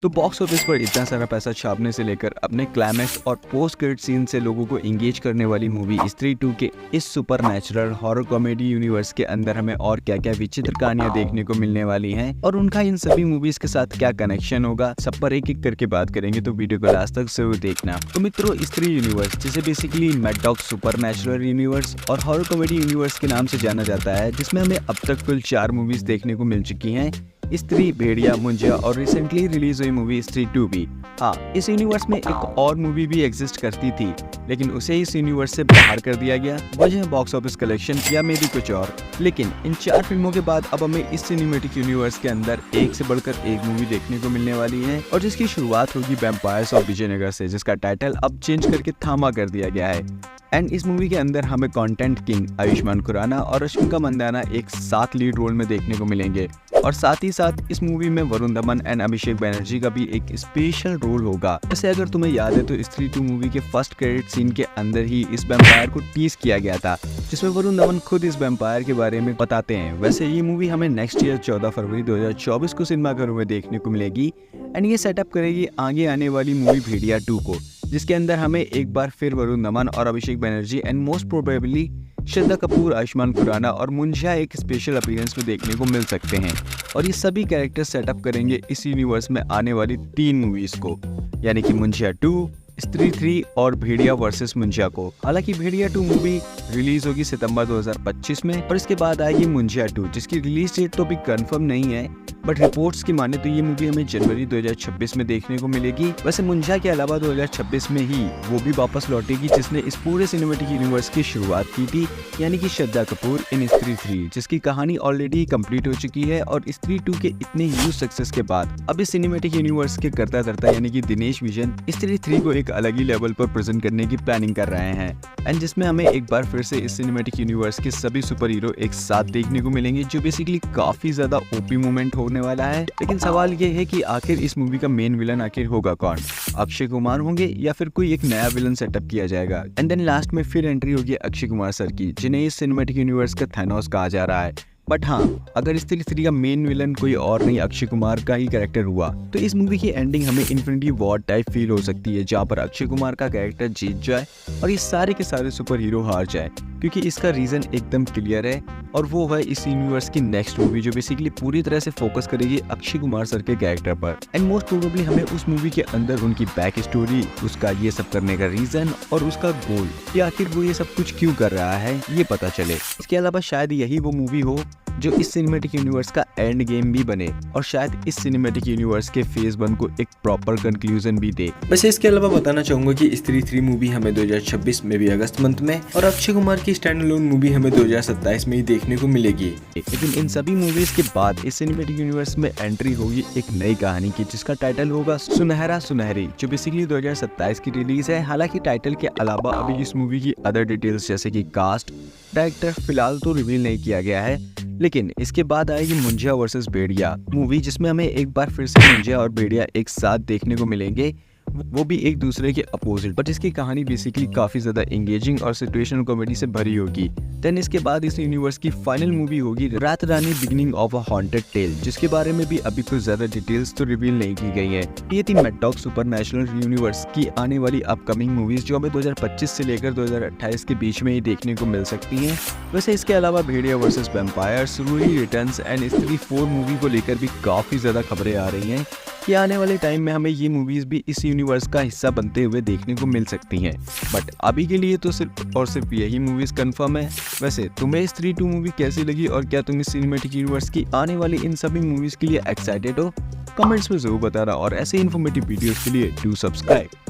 तो box office पर इतना सारा पैसा छापने से लेकर अपने क्लाइमैक्स और पोस्ट क्रेडिट सीन से लोगों को एंगेज करने वाली मूवी स्त्री 2 के इस super natural horror comedy universe के अंदर हमें और क्या क्या विचित्र कहानियां देखने को मिलने वाली हैं और उनका इन सभी मूवीज के साथ क्या कनेक्शन होगा, सब पर एक एक करके बात करेंगे। तो वीडियो को लास्ट तक जरूर देखना। तो मित्रों, स्त्री यूनिवर्स जिसे basically mad dog super natural universe और हॉरर कॉमेडी यूनिवर्स के नाम से जाना जाता है, जिसमें हमें अब तक कुल 4 मूवीज देखने को मिल चुकी हैं। स्त्री, भेड़िया, मुंजिया और रिसेंटली रिलीज हुई मूवी स्त्री 2 भी। हाँ, इस यूनिवर्स में एक और मूवी भी एग्जिस्ट करती थी, लेकिन उसे इस यूनिवर्स से बाहर कर दिया गया, वजह बॉक्स ऑफिस कलेक्शन या मे भी कुछ और। लेकिन इन 4 फिल्मों के बाद अब हमें इस सिनेमैटिक यूनिवर्स के अंदर एक से बढ़कर एक मूवी देखने को मिलने वाली है और जिसकी शुरुआत होगी वैम्पायर्स ऑफ विजयनगर से, जिसका टाइटल अब चेंज करके थामा कर दिया गया है। एंड इस मूवी के अंदर हमें कंटेंट किंग आयुष्मान खुराना और रश्मिका मंदाना एक साथ लीड रोल में देखने को मिलेंगे और साथ ही साथ इस मूवी में वरुण धवन एंड अभिषेक बनर्जी का भी एक स्पेशल रोल होगा। जैसे अगर तुम्हें याद है तो स्त्री 2 मूवी के फर्स्ट क्रेडिट सीन के अंदर ही इस वैम्पायर को टीज किया गया था, जिसमें वरुण धवन खुद इस वैम्पायर के बारे में बताते हैं। वैसे ये मूवी हमें नेक्स्ट ईयर 14 फरवरी 2024 को सिनेमाघरों में देखने को मिलेगी एंड ये सेटअप करेगी आगे आने वाली मूवी भेड़िया 2 को, जिसके अंदर हमें एक बार फिर वरुण धवन और Abhishek Banerjee and most probably Shraddha Kapoor, Ayushman Khurana और मुंजिया एक स्पेशल अपीयरेंस में देखने को मिल सकते हैं। और ये सभी कैरेक्टर सेटअप करेंगे इस यूनिवर्स में आने वाली 3 मूवीज को, यानी कि मुंजिया 2, स्त्री 3 और भेड़िया वर्सेस मुंजिया को। हालांकि भेड़िया 2 मूवी रिलीज होगी सितंबर 2025 में और इसके बाद आएगी मुंजिया 2, जिसकी रिलीज डेट तो अभी कंफर्म नहीं है, बट रिपोर्ट्स की माने तो ये मूवी हमें जनवरी 2026 में देखने को मिलेगी। वैसे मुंजिया के अलावा 2026 में ही वो भी वापस लौटेगी जिसने इस पूरे सिनेमैटिक यूनिवर्स की शुरुआत की थी, यानी कि श्रद्धा कपूर इन स्त्री 3, जिसकी कहानी ऑलरेडी कंप्लीट हो चुकी है। और स्त्री 2 के इतने ह्यूज सक्सेस के बाद अब इस सिनेमैटिक यूनिवर्स के करता धरता यानी कि दिनेश विजन स्त्री 3 को एक अलग ही लेवल पर प्रेजेंट करने की प्लानिंग कर रहे हैं एंड जिसमें हमें एक बार फिर से इस सिनेमैटिक यूनिवर्स के सभी सुपर हीरो एक साथ देखने को मिलेंगे, जो बेसिकली काफी ज्यादा ओपी मूवमेंट होने वाला है। लेकिन सवाल ये है कि आखिर इस मूवी का मेन विलन आखिर होगा कौन? अक्षय कुमार होंगे या फिर कोई एक नया विलन सेटअप किया जाएगा? एंड देन लास्ट में फिर एंट्री होगी अक्षय कुमार सर की, जिन्हें इस सिनेमैटिक यूनिवर्स का थैनोस कहा जा रहा है। बट हाँ, अगर स्त्री 3 का मेन विलन कोई और नहीं अक्षय कुमार का ही कैरेक्टर हुआ तो इस मूवी की एंडिंग हमें इन्फिनिटी वॉर टाइप फील हो सकती है, जहाँ पर अक्षय कुमार का कैरेक्टर जीत जाए और ये सारे के सारे सुपर हीरो हार जाए। क्योंकि इसका रीजन एकदम क्लियर है और वो है इस यूनिवर्स की नेक्स्ट मूवी, जो बेसिकली पूरी तरह से फोकस करेगी अक्षय कुमार सर के कैरेक्टर पर एंड मोस्ट प्रोबेबली हमें उस मूवी के अंदर उनकी बैक स्टोरी, उसका ये सब करने का रीजन और उसका गोल, कि आखिर वो ये सब कुछ क्यों कर रहा है, ये पता चले। इसके अलावा शायद यही वो मूवी हो जो इस सिनेमैटिक यूनिवर्स का एंड गेम भी बने और शायद इस सिनेमैटिक यूनिवर्स के फेज 1 को एक प्रॉपर कंक्लूजन भी दे। वैसे इसके अलावा बताना चाहूंगा कि स्त्री 3 मूवी हमें 2026 में भी अगस्त मंथ में और अक्षय कुमार की स्टैंड अलोन मूवी हमें 2027 में ही देखने को मिलेगी। लेकिन इन सभी मूवीज के बाद इस सिनेमैटिक यूनिवर्स में एंट्री होगी एक नई कहानी की, जिसका टाइटल होगा सुनहरा सुनहरी, जो बेसिकली 2027 की रिलीज है। हालांकि टाइटल के अलावा अभी इस मूवी की अदर डिटेल्स जैसे कि कास्ट, डायरेक्टर फिलहाल तो रिवील नहीं किया गया है। लेकिन इसके बाद आएगी मुंजिया वर्सेस भेड़िया मूवी, जिसमें हमें एक बार फिर से मुंजिया और भेड़िया एक साथ देखने को मिलेंगे, वो भी एक दूसरे के अपोजिट, बट इसकी कहानी बेसिकली काफी ज्यादा एंगेजिंग और सिचुएशनल कॉमेडी से भरी होगी। देन इसके बाद इस यूनिवर्स की फाइनल मूवी होगी Raat Rani beginning of a haunted tale, जिसके बारे में भी अभी कुछ ज्यादा डिटेल्स तो रिवील नहीं की गई है। ये थी mad dog super natural universe की आने वाली अपकमिंग मूवीज, जो हमें 2025 से लेकर 2028 के बीच में ही देखने को मिल सकती हैं। वैसे इसके अलावा Bhediya versus vampires, Roohi returns and Stree 4 movie को लेकर भी काफी ज्यादा खबरें आ रही हैं कि आने वाले टाइम में हमें ये मूवीज भी इस यूनिवर्स का हिस्सा बनते हुए देखने को मिल सकती हैं। बट अभी के लिए तो सिर्फ और सिर्फ यही मूवीज कंफर्म है। वैसे तुम्हें स्त्री 2 मूवी कैसी लगी और क्या तुम इस सिनेमैटिक यूनिवर्स की आने वाली इन सभी मूवीज के लिए एक्साइटेड हो? कमेंट्स में जरूर बताना और ऐसे इन्फॉर्मेटिव वीडियोस के लिए डू सब्सक्राइब।